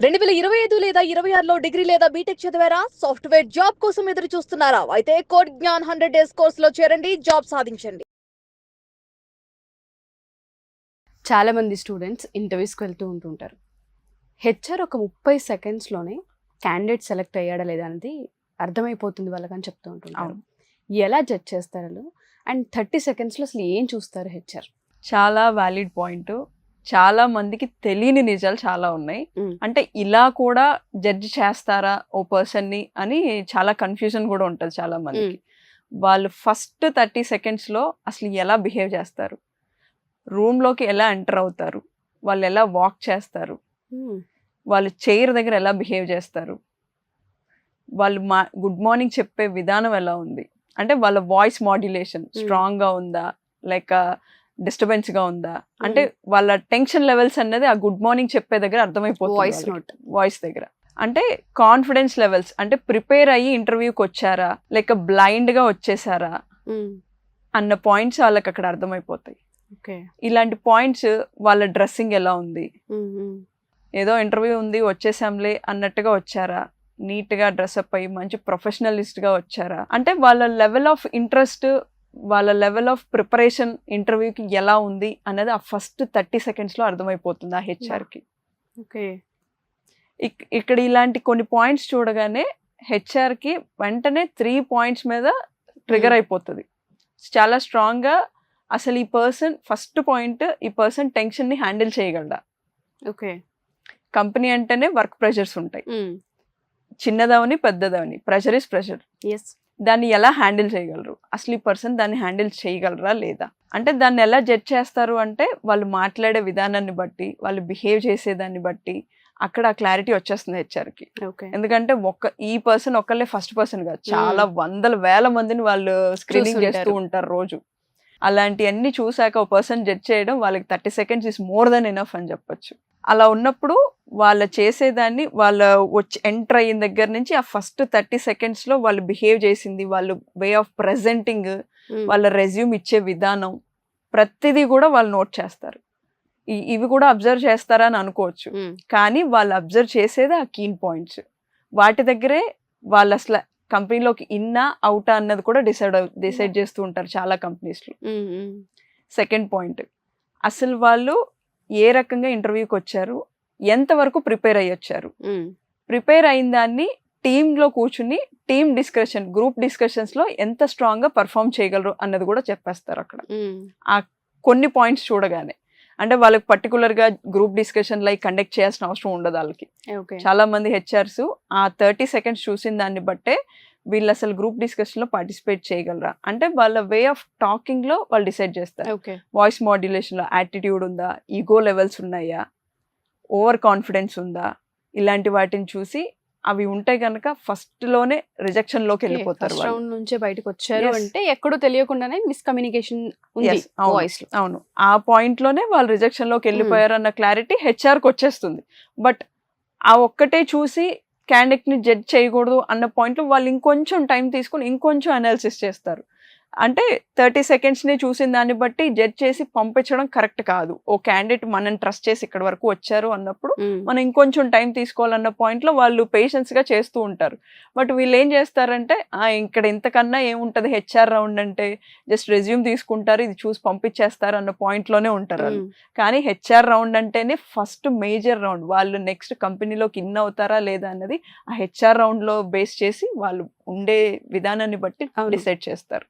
2025 లేదా 26లో డిగ్రీ లేదా బీటెక్ చదివారా? సాఫ్ట్‌వేర్ జాబ్ కోసం ఎదురు చూస్తున్నారా? అయితే కోడ్ జ్ఞాన్ 100 డేస్ కోర్సులో చేరండి, జాబ్ సాధించండి. చాలా మంది స్టూడెంట్స్ ఇంటర్వ్యూస్కి వెళ్తూ ఉంటుంటారు. హెచ్ఆర్ ఒక 30 సెకండ్స్లోనే క్యాండిడేట్ సెలెక్ట్ అయ్యాడా లేదా అనేది అర్థమైపోతుంది వాళ్ళకని చెప్తూ ఉంటుంటారు. ఎలా జడ్జ్ చేస్తారు వాళ్ళు? అండ్ 30 సెకండ్స్లో అసలు ఏం చూస్తారు హెచ్ఆర్? చాలా వ్యాలిడ్ పాయింట్. చాలా మందికి తెలియని నిజాలు చాలా ఉన్నాయి. అంటే ఇలా కూడా జడ్జి చేస్తారా ఓ పర్సన్ని అని చాలా కన్ఫ్యూజన్ కూడా ఉంటుంది చాలా మందికి. వాళ్ళు ఫస్ట్ 30 సెకండ్స్లో అసలు ఎలా బిహేవ్ చేస్తారు, రూమ్లోకి ఎలా ఎంటర్ అవుతారు, వాళ్ళు ఎలా వాక్ చేస్తారు, వాళ్ళు చైర్ దగ్గర ఎలా బిహేవ్ చేస్తారు, వాళ్ళు గుడ్ మార్నింగ్ చెప్పే విధానం ఎలా ఉంది, అంటే వాళ్ళ వాయిస్ మాడ్యులేషన్ స్ట్రాంగ్గా ఉందా లేక డిస్టర్బెన్స్ గా ఉందా, అంటే వాళ్ళ టెన్షన్ లెవెల్స్ అనేది ఆ గుడ్ మార్నింగ్ చెప్పే దగ్గర అర్థమైపోతుంది. వాయిస్ దగ్గర అంటే కాన్ఫిడెన్స్ లెవెల్స్, అంటే ప్రిపేర్ అయ్యి ఇంటర్వ్యూకి వచ్చారా లేక బ్లైండ్ గా వచ్చేసారా అన్న పాయింట్స్ వాళ్ళకి అక్కడ అర్థమైపోతాయి. ఇలాంటి పాయింట్స్, వాళ్ళ డ్రెస్సింగ్ ఎలా ఉంది, ఏదో ఇంటర్వ్యూ ఉంది వచ్చేసాంలే అన్నట్టుగా వచ్చారా, నీట్ గా డ్రెస్అప్ అయ్యి మంచి ప్రొఫెషనలిస్ట్ గా వచ్చారా, అంటే వాళ్ళ లెవెల్ ఆఫ్ ఇంట్రెస్ట్, వాళ్ళ లెవెల్ ఆఫ్ ప్రిపరేషన్ ఇంటర్వ్యూకి ఎలా ఉంది అన్నది ఆ ఫస్ట్ 30 సెకండ్స్లో అర్థమైపోతుంది ఆ హెచ్ఆర్కి. ఓకే, ఇక్కడ ఇలాంటి కొన్ని పాయింట్స్ చూడగానే హెచ్ఆర్కి వెంటనే 3 పాయింట్స్ మీద ట్రిగర్ అయిపోతుంది చాలా స్ట్రాంగ్గా. అసలు ఈ పర్సన్, ఫస్ట్ పాయింట్, ఈ పర్సన్ టెన్షన్ని హ్యాండిల్ చేయగలడా. ఓకే, కంపెనీ అంటేనే వర్క్ ప్రెషర్స్ ఉంటాయి, చిన్నదవని పెద్దదవని, ప్రెషర్ ఇస్ ప్రెషర్. దాన్ని ఎలా హ్యాండిల్ చేయగలరు, అసలు ఈ పర్సన్ దాన్ని హ్యాండిల్ చేయగలరా లేదా, అంటే దాన్ని ఎలా జడ్జ్ చేస్తారు అంటే వాళ్ళు మాట్లాడే విధానాన్ని బట్టి, వాళ్ళు బిహేవ్ చేసేదాన్ని బట్టి అక్కడ ఆ క్లారిటీ వచ్చేస్తుంది హెచ్ఆర్కి. ఎందుకంటే ఈ పర్సన్ ఒక్కళ్ళే ఫస్ట్ పర్సన్ కాదు, చాలా వందల వేల మందిని వాళ్ళు స్క్రీనింగ్ చేస్తూ ఉంటారు రోజు. అలాంటివన్నీ చూసాక ఒక పర్సన్ జడ్జ్ చేయడం వాళ్ళకి 30 seconds is more than enough అని చెప్పొచ్చు. అలా ఉన్నప్పుడు వాళ్ళు చేసేదాన్ని, వాళ్ళ వచ్చి ఎంటర్ అయిన దగ్గర నుంచి ఆ ఫస్ట్ 30 సెకండ్స్లో వాళ్ళు బిహేవ్ చేసింది, వాళ్ళు వే ఆఫ్ ప్రెజెంటింగ్, వాళ్ళ రెజ్యూమ్ ఇచ్చే విధానం, ప్రతిదీ కూడా వాళ్ళు నోట్ చేస్తారు. ఇవి కూడా అబ్జర్వ్ చేస్తారా అని అనుకోవచ్చు, కానీ వాళ్ళు అబ్జర్వ్ చేసేది ఆ కీన్ పాయింట్స్. వాటి దగ్గరే వాళ్ళు అసలు కంపెనీలోకి ఇన్నా అవుటా అన్నది కూడా డిసైడ్ చేస్తూ ఉంటారు చాలా కంపెనీస్లో. సెకండ్ పాయింట్, అసలు వాళ్ళు ఏ రకంగా ఇంటర్వ్యూకి వచ్చారు, ఎంతవరకు ప్రిపేర్ అయ్యి వచ్చారు, ప్రిపేర్ అయిన దాన్ని టీంలో కూర్చుని టీమ్ డిస్కషన్, గ్రూప్ డిస్కషన్స్లో ఎంత స్ట్రాంగ్గా పర్ఫామ్ చేయగలరు అన్నది కూడా చెప్పేస్తారు అక్కడ ఆ కొన్ని పాయింట్స్ చూడగానే. అంటే వాళ్ళకి పర్టికులర్గా గ్రూప్ డిస్కషన్ లైక్ కండక్ట్ చేయాల్సిన అవసరం ఉండదు వాళ్ళకి. చాలా మంది హెచ్ఆర్స్ ఆ 30 సెకండ్స్ చూసిన దాన్ని బట్టే వీళ్ళు అసలు గ్రూప్ డిస్కషన్లో పార్టిసిపేట్ చేయగలరా, అంటే వాళ్ళ వే ఆఫ్ టాకింగ్లో వాళ్ళు డిసైడ్ చేస్తారు. వాయిస్ మాడ్యులేషన్లో యాటిట్యూడ్ ఉందా, ఈగో లెవెల్స్ ఉన్నాయా, ఓవర్ కాన్ఫిడెన్స్ ఉందా, ఇలాంటి వాటిని చూసి అవి ఉంటే కనుక ఫస్ట్ లోనే రిజెక్షన్ లోకి వెళ్ళిపోతారు. రౌండ్ నుంచే బయటకు వచ్చారు అంటే ఎక్కడో తెలియకుండానే మిస్కమ్యూనికేషన్ ఉంది వాయిస్ లో. అవును, ఆ పాయింట్ లోనే వాళ్ళు రిజెక్షన్ లోకి వెళ్ళిపోయారు అన్న క్లారిటీ హెచ్ఆర్కి వచ్చేస్తుంది. బట్ ఆ ఒక్కటే చూసి క్యాండిడేట్ ని జడ్జ్ చేయకూడదు అన్న పాయింట్ లో వాళ్ళు ఇంకొంచెం టైం తీసుకుని ఇంకొంచెం అనాలిసిస్ చేస్తారు. అంటే 30 సెకండ్స్ని చూసిన దాన్ని బట్టి జడ్జ్ చేసి పంపించడం కరెక్ట్ కాదు. ఓ క్యాండిడేట్ మనం ట్రస్ట్ చేసి ఇక్కడ వరకు వచ్చారు అన్నప్పుడు మనం ఇంకొంచెం టైం తీసుకోవాలన్న పాయింట్లో వాళ్ళు పేషెన్స్గా చేస్తూ ఉంటారు. బట్ వీళ్ళు ఏం చేస్తారంటే ఇక్కడ ఇంతకన్నా ఏముంటుంది, హెచ్ఆర్ రౌండ్ అంటే జస్ట్ రెజ్యూమ్ తీసుకుంటారు, ఇది చూసి పంపించేస్తారు అన్న పాయింట్లోనే ఉంటారు వాళ్ళు. కానీ హెచ్ఆర్ రౌండ్ అంటేనే ఫస్ట్ మేజర్ రౌండ్. వాళ్ళు నెక్స్ట్ కంపెనీలోకి ఇన్ అవుతారా లేదా అన్నది ఆ హెచ్ఆర్ రౌండ్లో బేస్ చేసి వాళ్ళు ఉండే విధానాన్ని బట్టి డిసైడ్ చేస్తారు.